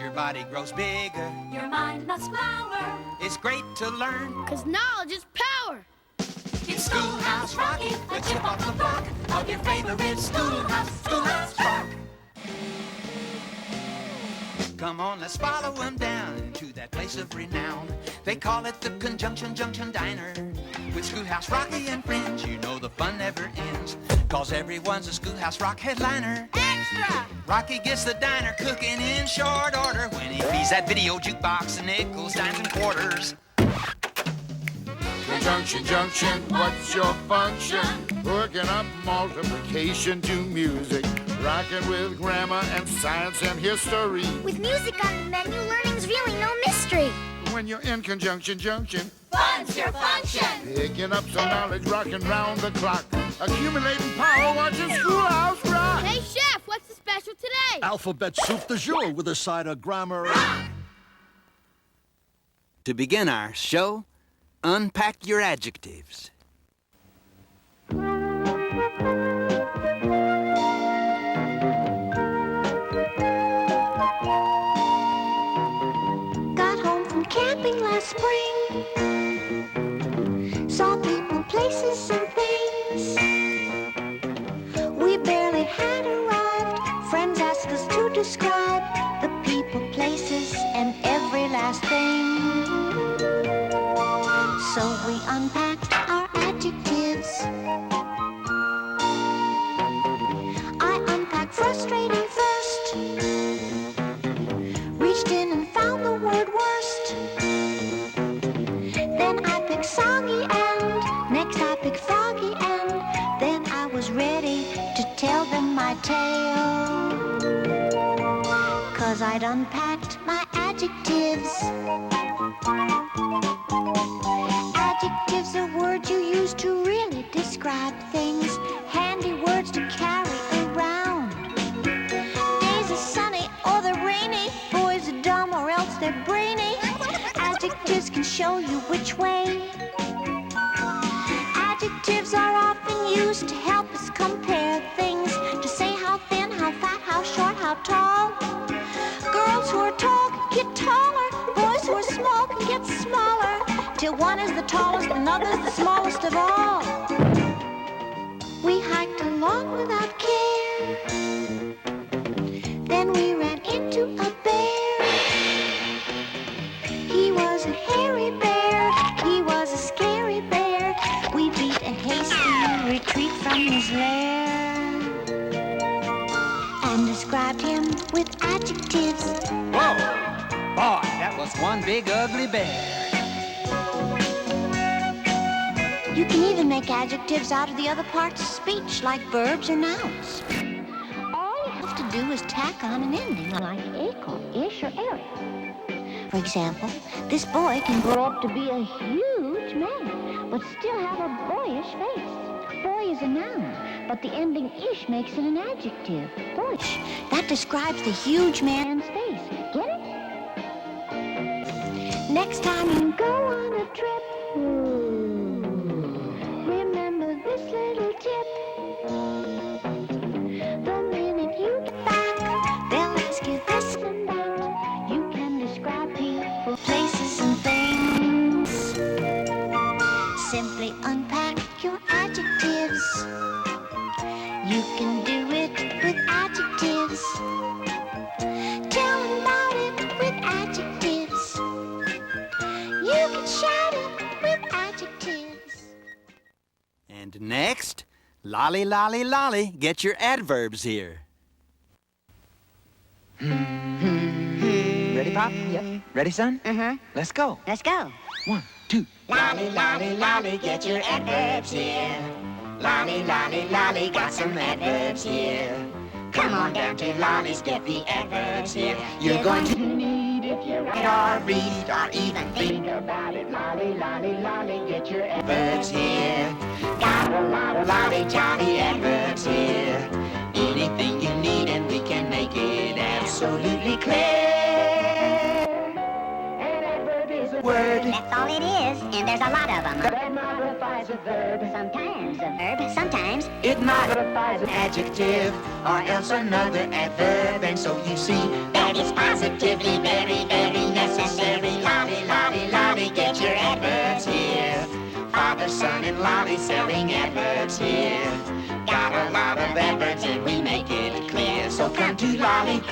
your body grows bigger. Your mind must flower. It's great to learn. 'Cause knowledge is power. It's Schoolhouse Rocky, the chip off the block of your favorite schoolhouse, Schoolhouse Rock. Come on, let's follow them down to that place of renown. They call it the Conjunction Junction Diner. With Schoolhouse Rocky and friends, you know the fun never ends. 'Cause everyone's a Schoolhouse Rock headliner. Extra! Rocky gets the diner cooking in short order when he feeds that video jukebox and nickels, dimes, and quarters. Conjunction Junction, what's your function? Hooking up multiplication to music. Rocking with grammar and science and history. With music on the menu, learning's really no mystery. When you're in Conjunction Junction, Fun's your function. picking up some knowledge, rocking round the clock. Accumulating power, watching Schoolhouse Rock. Hey, Chef, what's the special today? Alphabet soup du jour with a side of grammar. To begin our show, unpack your adjectives. Got home from camping last spring. Saw people, places, and things. We barely had arrived. Friends asked us to describe the people, places, and every last thing. So we unpacked our adjectives. I unpacked frustrating first. Reached in and found the word worst. Then I picked soggy and next I picked froggy and then I was ready to tell them my tale. 'Cause I'd unpacked my adjectives. Adjectives are words you use to really describe things. Handy words to carry around. Days are sunny or they're rainy. Boys are dumb or else they're brainy. Adjectives can show you which way. Adjectives are often used to help us compare things. To say how thin, how fat, how short, how tall. Girls who are tall get taller. Boys who are small can get smaller. Till one is the tallest and other's the smallest of all. We hiked along without care. Then we ran into a bear. He was a hairy bear. He was a scary bear. We beat a hasty retreat from his lair and described him with adjectives. Whoa! Boy, that was one big ugly bear. You can even make adjectives out of the other parts of speech, like verbs or nouns. All you have to do is tack on an ending, like acorn, ish, or area. For example, this boy can grow up to be a huge man, but still have a boyish face. Boy is a noun, but the ending ish makes it an adjective. Boyish. That describes the huge man's face. Get it? Next time you go on a trip, remember this little tip. The minute you get back, they'll ask you this and that. You can describe people, places, and things. Simply unpack your adjectives. You can do it with adjectives. Tell them about it with adjectives. You can shout it with adjectives. And next, lolly, lolly, lolly, get your adverbs here. Ready, Pop? Yep. Ready, son? Uh-huh. Let's go. Let's go. 1, 2. Lolly, lolly, lolly, get your adverbs here. Lolly, lolly, lolly, got some adverbs here. Come on down to Lolly's, get the adverbs here. You're going to need if you write or read or even think about it. Lolly, lolly, lolly, get your adverbs here. Got a lot of lolly jolly adverbs here. Anything you need and we can make it absolutely clear. An adverb is a word That's all it is, and there's a lot of them. That modifies a verb. Sometimes a verb, sometimes It modifies an adjective or else another adverb. And so you see that is positively very, very necessary. Lolly, lolly, lolly, get your adverbs here. Father, son, and Lolly selling adverbs here. Got a lot of adverbs and we make it clear. So come to Lolly.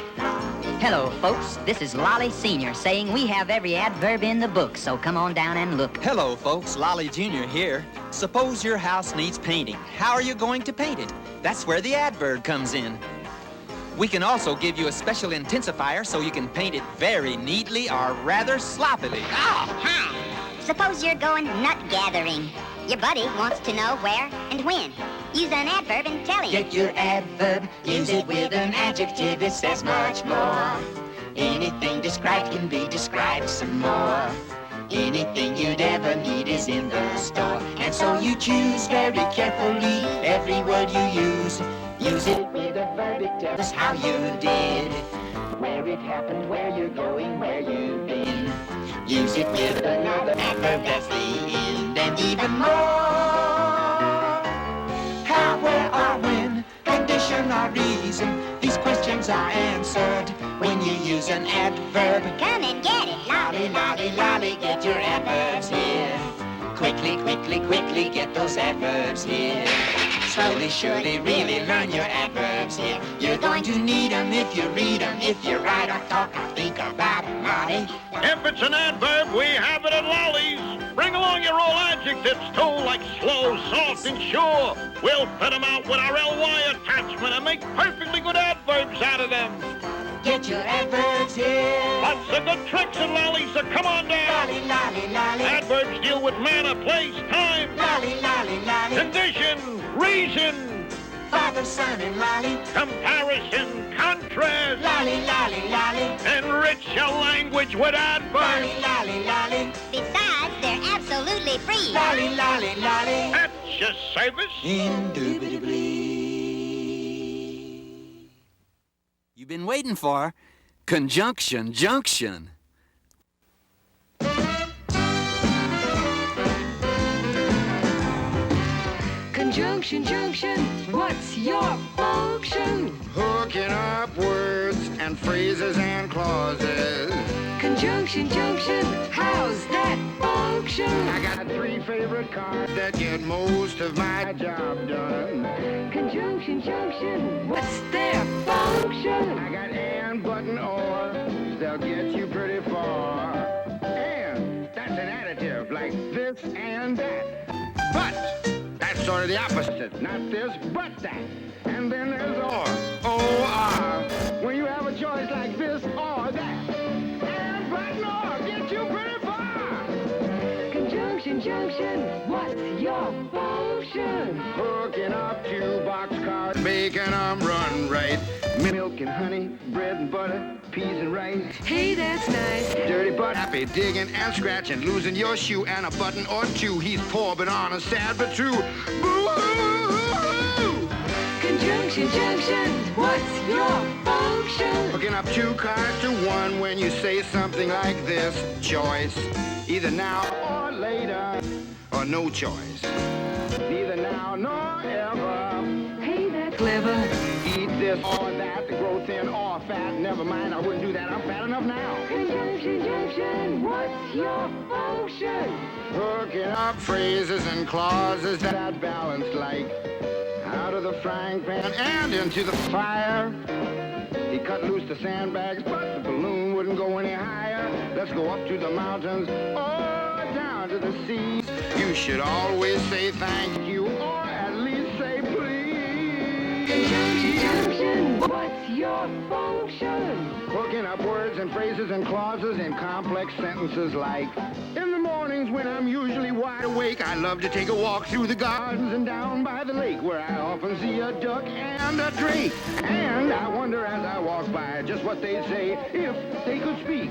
Hello, folks. This is Lolly Sr. saying we have every adverb in the book, so come on down and look. Hello, folks. Lolly Jr. here. Suppose your house needs painting. How are you going to paint it? That's where the adverb comes in. We can also give you a special intensifier so you can paint it very neatly or rather sloppily. Oh, hi. Suppose you're going nut gathering. Your buddy wants to know where and when. Use an adverb and tell him. Get your adverb, use it with an adjective, it says much more. Anything described can be described some more. Anything you'd ever need is in the store. And so you choose very carefully every word you use. Use it with a verb, it tells us how you did. Where it happened, where you're going, where you've been. Use it with another adverb, that's the end. And even more. How, where, or when, condition or reason. These questions are answered when you use an adverb. Come and get it, Lolly, lolly, lolly, get your adverbs here. Quickly, quickly, quickly, get those adverbs here. Slowly, surely, really learn your adverbs here. You're going to need them if you read them, if you write or talk or think about them, Lolly. If it's an adverb, we have it at Lolly's. Bring along your old adjectives, too, like slow, soft, and sure. We'll fit them out with our LY attachment and make perfectly good adverbs out of them. Get your adverbs here. Lots of good tricks at Lolly's, so come on down. Lolly, lolly, lolly. Adverbs deal with manner, place, time, Lolly, lolly, lolly. condition, reason, Father, son, and Lolly. comparison, contrast. Lolly, lolly, lolly. Enrich your language with adverbs. Lolly, lolly, lolly. Besides, they're absolutely free. Lolly, lolly, lolly. At your service. Indubitably. You've been waiting for Conjunction Junction. Conjunction Junction, what's your function? Hooking up words and phrases and clauses. Conjunction Junction, how's that function? I got 3 favorite cards that get most of my job done. Conjunction Junction, what's their function? I got and, but, and or. They'll get you pretty far. And, that's an additive, like this and that. But, that's sort of the opposite. Not this, but that. And then there's or. O-R. When you have a choice like this or that. And, but, and or. Get you pretty far. Conjunction Junction, what's your function? Hooking up 2 boxcars, making them run right. Milk and honey, bread and butter, peas and rice. Hey, that's nice. Dirty but happy, digging and scratching, losing your shoe and a button or 2. He's poor but honest, sad but true. Boo-hoo! Conjunction Junction, what's your function? Hooking up 2 cards to 1 when you say something like this. Choice, either now or later, or no choice. Neither now nor ever. Hey, that's clever. Eat this or that, to grow thin or fat. Never mind, I wouldn't do that. I'm fat enough now. Conjunction Junction, what's your function? Hooking up phrases and clauses that balance like out of the frying pan and into the fire. He cut loose the sandbags, but the balloon wouldn't go any higher. Let's go up to the mountains or down to the sea. You should always say thank you or at least say please. Conjunction Junction, what's your function? Hooking up words and phrases and clauses in complex sentences like, in the mornings when I'm usually wide awake, I love to take a walk through the gardens and down by the lake where I often see a duck and a drake. And I wonder as I walk by just what they'd say if they could speak.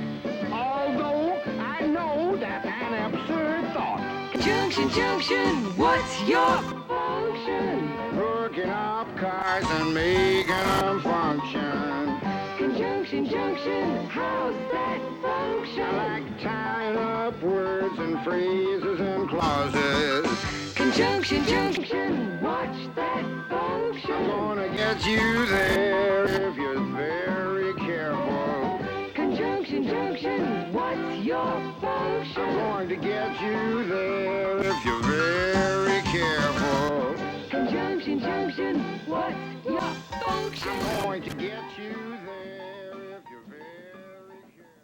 Although I know that's an absurd thought. Conjunction Junction, what's your function? Hooking up cars and making them function. Conjunction Conjunction Junction, how's that function? I like tying up words and phrases and clauses. Conjunction Junction, watch that function. I'm gonna get you there if you're very careful. Conjunction Junction, what's your function? I'm going to get you there if you're very careful. Conjunction Junction, what's your function? I'm going to get you there if you're very careful.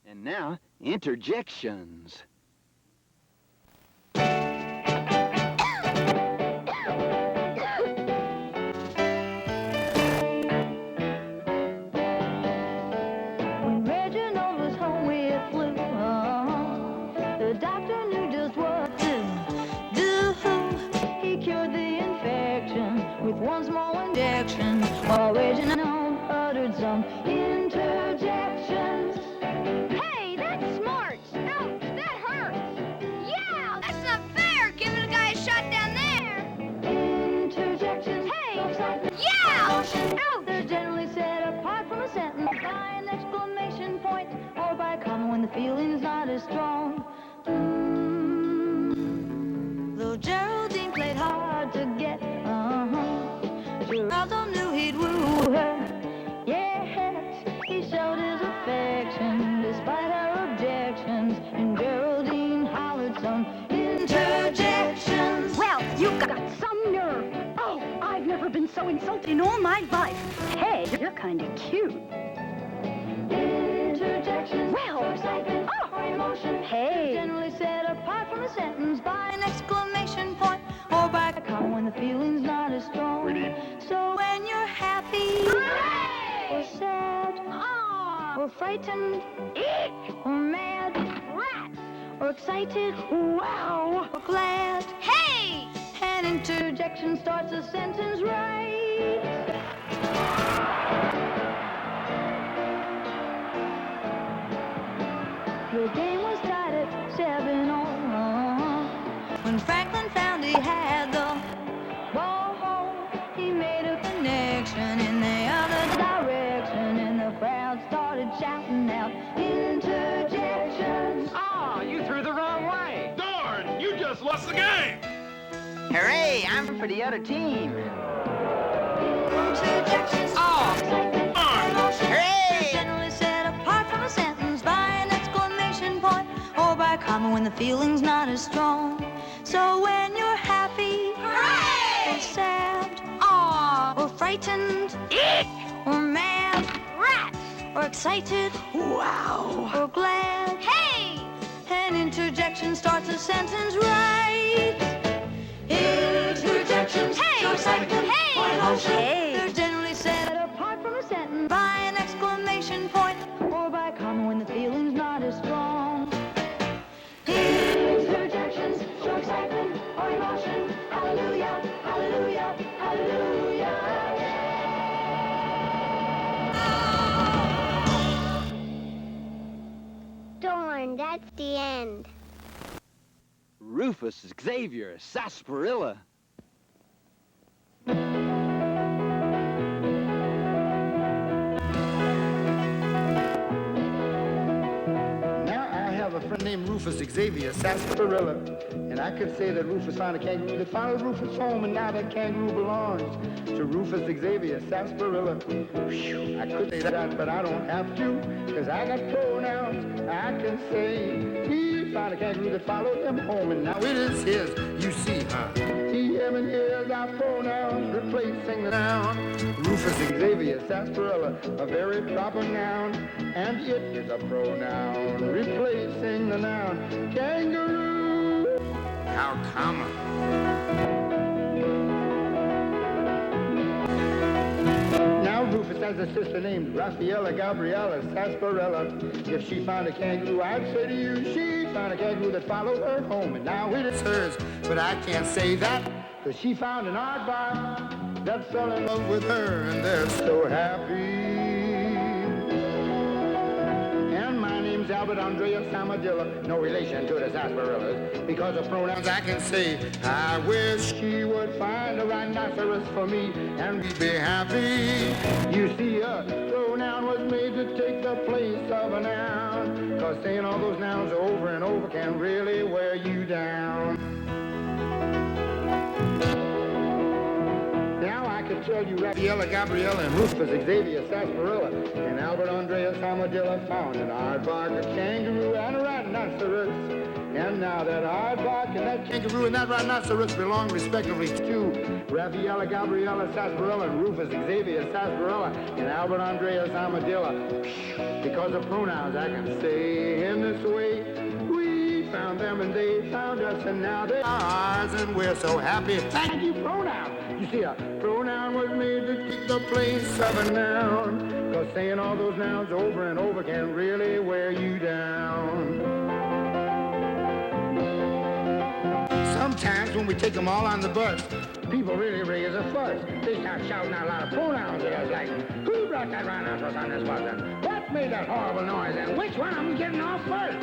And now, interjections. When Reginald was home with flu, the doctor knew just what to do. He cured the infection with one small injection, while Reginald uttered some interjections. Hey, that's smart. Ouch, that hurts. Yeah, that's not fair. Giving a guy a shot down there. Interjections. Hey, Yeah! ouch. They're generally set apart from a sentence by an exclamation point or by a comma when the feeling's not as strong. Though Geraldine played hard to get, Geraldo knew he'd woo her. Yes, he showed his affection despite her objections, and Geraldine hollered some interjections. Well, you've got some nerve. Oh, I've never been so insulted in all my life. Hey, you're kind of cute. Interjections. Well, excitement or emotion. Hey. Generally set apart from a sentence by an exclamation point or by a comma when the feeling's not as strong. So when you're happy or sad or frightened or mad or excited, wow, or glad, Hey! an interjection starts a sentence right. The game was tied at 7-all when Franklin found he had the ball. He made a connection in the other direction, and the crowd started shouting out interjections. Oh, you threw the wrong way. Darn, you just lost the game. Hooray, I'm for the other team. Interjections. Oh, Excitement, emotion. hooray! Generally set apart from a sentence by an exclamation point or by a comma when the feeling's not as strong. So when you're happy or sad or frightened or mad or excited, wow, or glad, Hey! an interjection starts a sentence right. Interjections. Hey! Show excitement Hey! or emotion. Hey! They're generally set apart from a sentence by an exclamation point or by a comma when the feeling's not as strong. Interjections. Show excitement or emotion. Hallelujah, hallelujah, hallelujah. Darn, that's the end. Rufus Xavier Sarsaparilla. Now I have a friend named Rufus Xavier Sarsaparilla, and I could say that Rufus found a kangaroo that followed Rufus home, and now that kangaroo belongs to Rufus Xavier Sarsaparilla. Whew, I could say that, but I don't have to, because I got pronouns. I can say he found a kangaroo that followed him home, and now it is his. You see, huh? He, him, and his are pronouns replacing the noun. Rufus Xavier Sarsaparilla, a very proper noun, and it is a pronoun replacing the noun. Kangaroo. How common. Now Rufus has a sister named Rafaela Gabriela Sarsaparilla. If she found a kangaroo, I'd say to you, she found a kangaroo that followed her home, and now it is hers. But I can't say that, because she found an aardvark that fell in love with her, and they're so happy. And my name's Albert Andrea Samadilla, no relation to the Sarsaparillas. Because of pronouns I can say, I wish she would find a rhinoceros for me, and we'd be happy. You see, a pronoun pronoun was made to take the place of a noun. 'Cause saying all those nouns over and over can really wear you down. Now I can tell you Raffaella Gabriella and Rufus Xavier Sarsaparilla and Albert Andreas Armadillo found an aardvark, a kangaroo, and a rhinoceros. And now that aardvark and that kangaroo and that rhinoceros belong respectively to Raffaella Gabriella Sarsaparilla and Rufus Xavier Sarsaparilla and Albert Andreas Armadillo. Because of pronouns I can say in this way, we found them and they found us and now they are ours and we're so happy. Thank you, pronoun. You see, a pronoun was made to take the place of a noun. 'Cause saying all those nouns over and over can really wear you down. Sometimes when we take them all on the bus, people really raise a fuss. They start shouting out a lot of pronouns at us like, who brought that rhinoceros on this bus? And what made that horrible noise? And which one of them getting off first?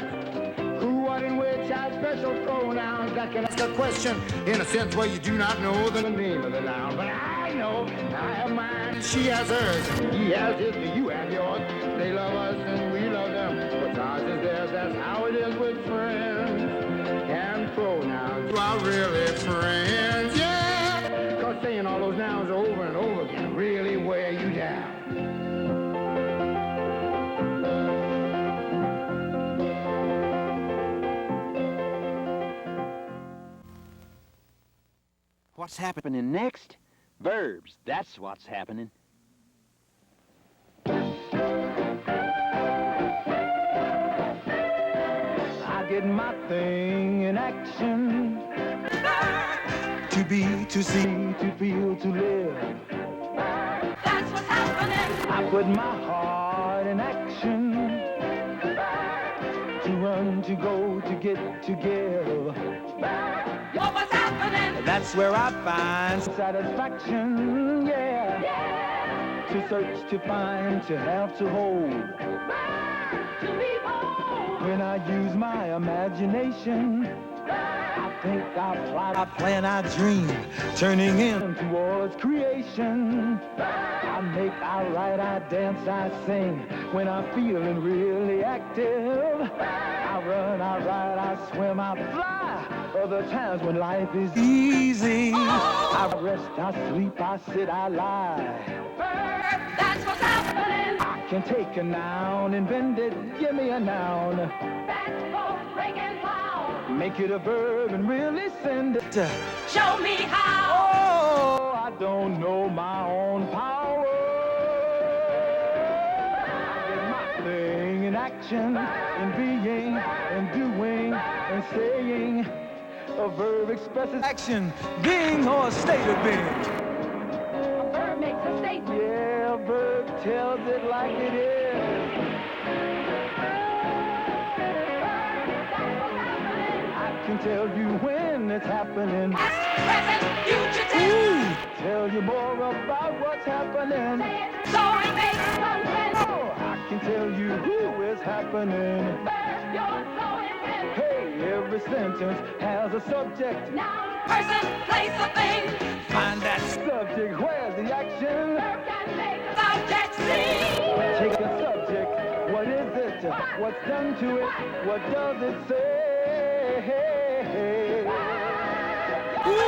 Who, what, and which are special pronouns that can ask a question in a sense where you do not know the name of the noun. But I know, I have mine, and she has hers, and he has his, and you have yours. They love us, and we love them. What's ours is theirs, that's how it is with friends. And pronouns are really friends, yeah. 'Cause saying all those nouns over and over can really wear you down. What's happening next? Verbs, that's what's happening. I get my thing in action. To be, to see, to feel, to live. That's what's happening. I put my heart in action. To run, to go, to get, to give. What's happening? That's where I find satisfaction, yeah. To search, to find, to have, to hold. To be bold. When I use my imagination, I think, I plot, I plan, I dream, turning in towards creation. I make, I write, I dance, I sing. When I'm feeling really active, I run, I ride, I swim, I fly. Other times when life is easy, I rest, I sleep, I sit, I lie. That's what's happening. I can take a noun and bend it, give me a noun. That's for break and plow. Make it a verb and really send it. Show me how. Oh, I don't know my own power. I get my thing in action, in being, in doing, and saying. A verb expresses action, being, or a state of being. A verb makes a statement. Yeah, a verb tells it like it is. I can tell you when it's happening. Past, present, future tense. Tell you more about what's happening. Say it so it makes some sense. Oh, I can tell you who is happening. Verb, you're so intense. Hey, every sentence has a subject. Noun, person, place, or thing. Find that subject, where's the action? Verb can make a subject sing. Take a subject, what is it? What's done to it? What does it say? Ooh,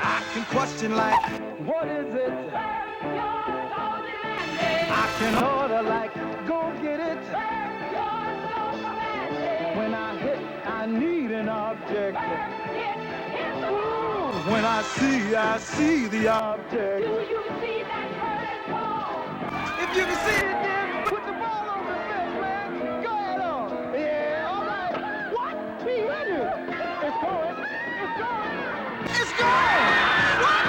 I can question like, what is it? Verb, you're so demanding. I can order like, go get it. Verb, you're so romantic. When I hit, I need an object. Verb, hit the wall. When I see the object. Do you see that current ball? If you can see it, then put the ball on the fence, man. Go ahead on. Yeah, all right. What? Behind you. It's going. It's going. It's going. What?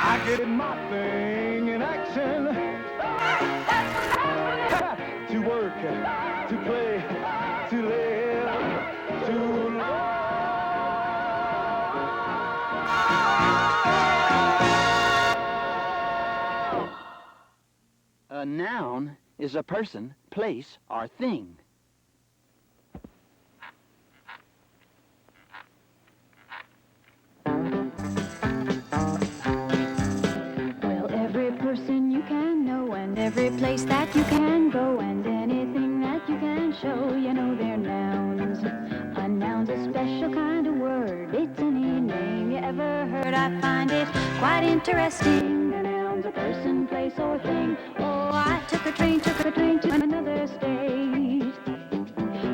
I get my thing in action. That's what's happening. To work, to play, to live, to love. A noun is a person, place, or thing. Well, every person you can know and every place that you can go, and anything that you can show, you know they're nouns. A noun's a special kind of word. It's any name you ever heard. I find it quite interesting. A noun's a person, place, or thing. Oh, I took a train to another state.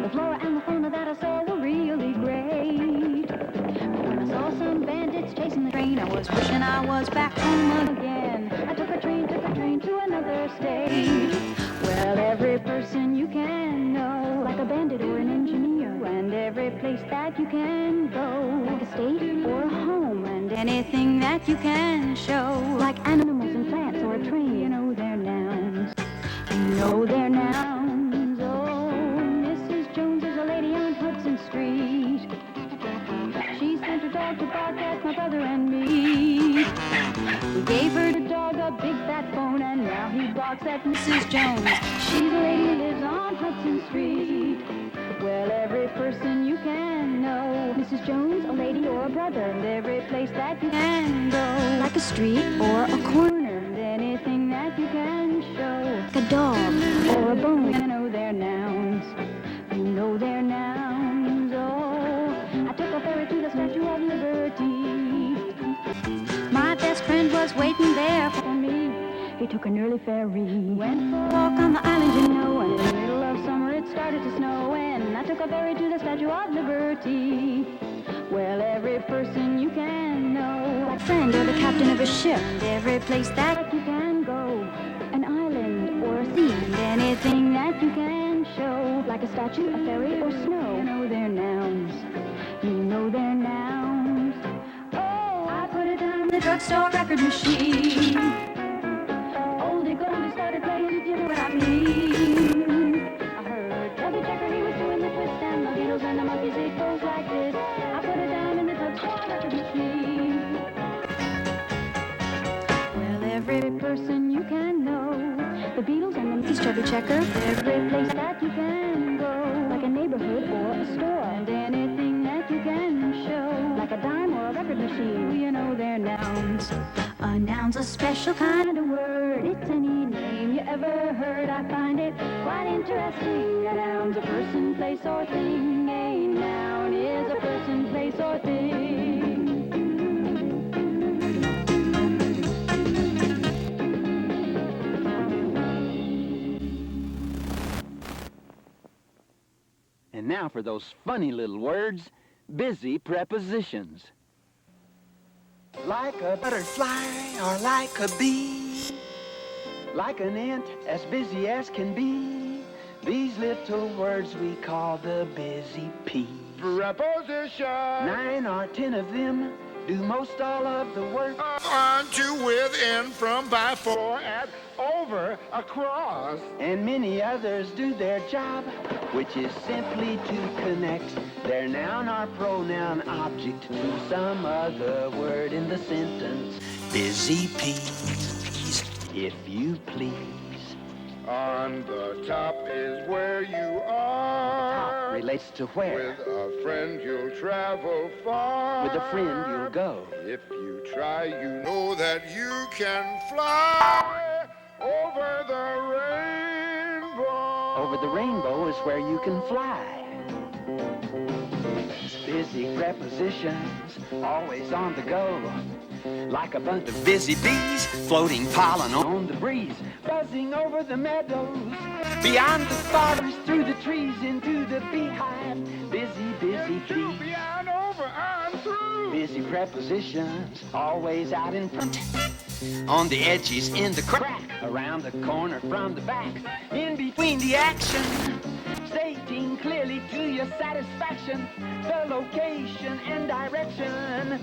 The flora and the fauna that I saw were really great. But when I saw some bandits chasing the train, I was wishing I was back home again. I took a train to another state. Well, every person you can know, like a bandit or an engineer, and every place that you can go, like a state or a home, and anything that you can show, like animals and plants or a train, you know they're nouns. You know they're nouns. Oh, Mrs. Jones is a lady on Hudson Street. She sent her dog to bark at my brother and me. We gave her the dog a big fat bone, and now he barks at Mrs. Jones. She's a lady who lives on Hudson Street. Well, every person you can know, Mrs. Jones, a lady or a brother, and every place that you can go, like a street or a corner, and anything that you can show, like a dog or a bone, you know they're nouns. You know they're nouns. Oh, I took a ferry to the Statue of Liberty. My best friend was waiting there for me. He took an early ferry. Went for a walk on the island, you know, and in the middle of summer it started to snow, and I took a ferry to the Statue of Liberty. Well, every person you can know, like a friend or the captain of a ship, and every place that you can go, an island or a sea, and anything that you can show, like a statue, a ferry, or snow, you know they're nouns. You know they're nouns. Oh, I put it down in the drugstore record machine. Oldie Goldie started playing, if you know what I mean. I heard Chubby Checker, he was doing the twist, and the Beatles and the Monkeys, it goes like this. I put it down in the drugstore record machine. Well, every person you can know, the Beatles and the Monkeys, Chubby Checker, every place that you can go, like a neighborhood or a store, and anything that you can show, like a dime or a record machine, you know they're nouns. A noun's a special kind of word. It's any name you ever heard. I find it quite interesting. A noun's a person, place, or thing. A noun is a person, place, or thing. And now for those funny little words, busy prepositions. Like a butterfly or like a bee, like an ant as busy as can be. These little words we call the busy P's. Preposition. 9 or 10 of them do most all of the work. On, to, with, in, from, by, for, at, over, across. And many others do their job, which is simply to connect their noun or pronoun object to some other word in the sentence. Busy P's, if you please. On the top is where you are. Top relates to where. With a friend you'll travel far. With a friend you'll go. If you try, you know that you can fly over the rainbow. Over the rainbow is where you can fly. Busy prepositions, always on the go. Like a bunch of busy bees, floating pollen on the breeze, buzzing over the meadows, beyond the forest, through the trees, into the beehive. Busy, busy bees. Beyond, over, on, through. Busy prepositions, always out in front. On the edges, in the crack, around the corner, from the back, in between the action, stating clearly to your satisfaction the location and direction.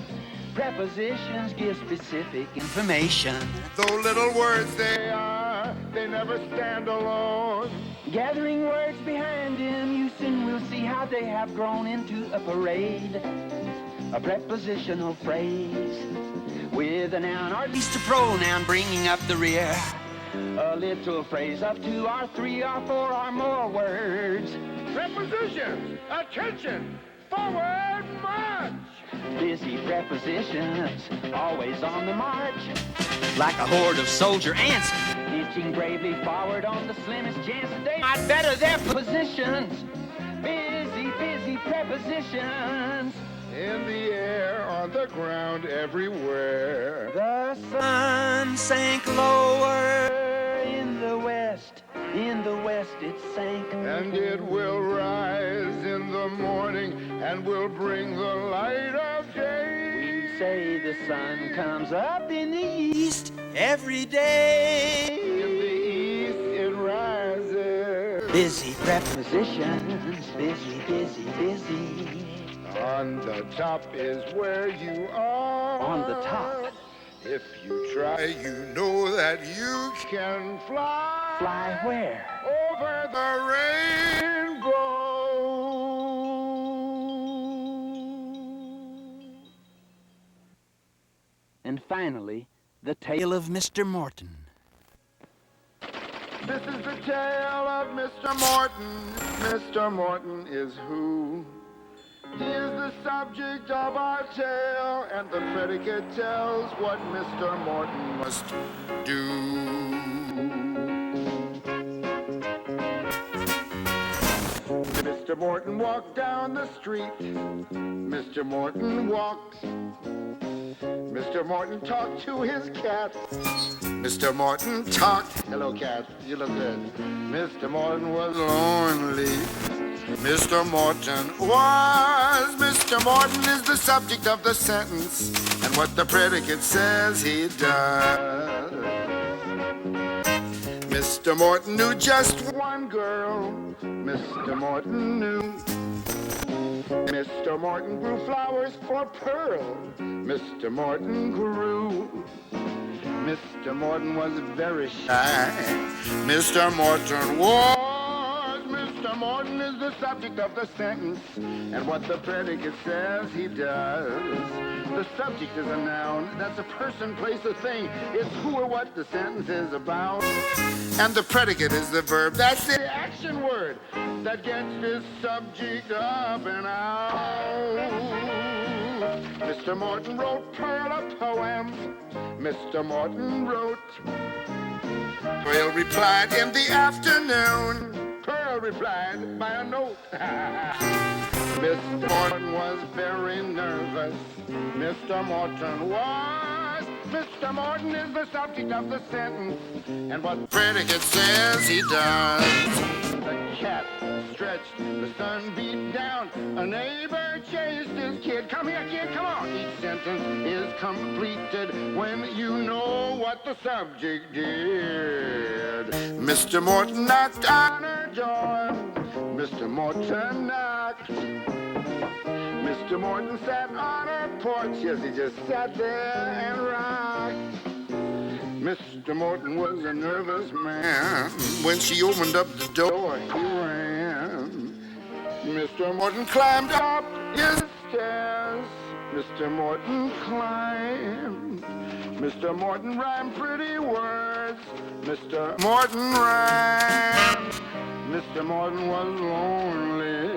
Prepositions give specific information. Though little words they are, they never stand alone. Gathering words behind him, you soon will see how they have grown into a parade. A prepositional phrase with a noun or at least a pronoun bringing up the rear. A little phrase of 2 or 3 or 4 or more words. Prepositions, attention, forward march. Busy prepositions, always on the march. Like a horde of soldier ants, marching bravely forward on the slimmest chance they might better their positions. Busy, busy prepositions. In the air, on the ground, everywhere. The sun sank lower in the west. In the west it sank. And it will rise in the morning and will bring the light of day. We say the sun comes up in the east every day. In the east it rises. Busy prepositions. Busy, busy, busy. On the top is where you are. On the top. If you try, you know that you can fly. Fly where? Over the rainbow. And finally, the tale of Mr. Morton. This is the tale of Mr. Morton. Mr. Morton is who? He is the subject of our tale, and the predicate tells what Mr. Morton must do. Mr. Morton walked down the street. Mr. Morton walked. Mr. Morton talked to his cat. Mr. Morton talked. Hello, cat. You look good. Mr. Morton was lonely. Mr. Morton was. Mr. Morton is the subject of the sentence, and what the predicate says he does. Mr. Morton knew just one girl. Mr. Morton knew. Mr. Morton grew flowers for Pearl. Mr. Morton grew. Mr. Morton was very shy. Mr. Morton was. Mr. Morton is the subject of the sentence, and what the predicate says he does. The subject is a noun. That's a person, place, or thing. It's who or what the sentence is about. And the predicate is the verb. That's the action word that gets this subject up and out. Mr. Morton wrote Pearl a poem. Mr. Morton wrote. Pearl replied in the afternoon. Pearl replied by a note. Mr. Morton was very nervous. Mr. Morton was. Mr. Morton is the subject of the sentence, and what the predicate says he does. The cat stretched, the sun beat down, a neighbor chased his kid. Come here, kid, come on. Each sentence is completed when you know what the subject did. Mr. Morton knocked on her door. Mr. Morton knocked. Mr. Morton sat on her porch. Yes, he just sat there and rocked. Mr. Morton was a nervous man. When she opened up the door, he ran. Mr. Morton climbed up his stairs. Mr. Morton climbed. Mr. Morton rhymed pretty words. Mr. Morton rhymed. Mr. Morton was lonely.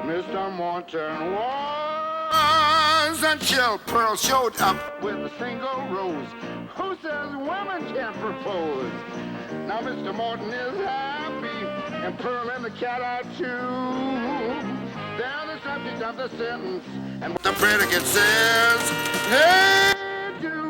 Mr. Morton was, until Pearl showed up with a single rose. Who says women can't propose? Now Mr. Morton is happy, and Pearl and the cat are too. They're the subject of the sentence, and what the predicate says, hey, do.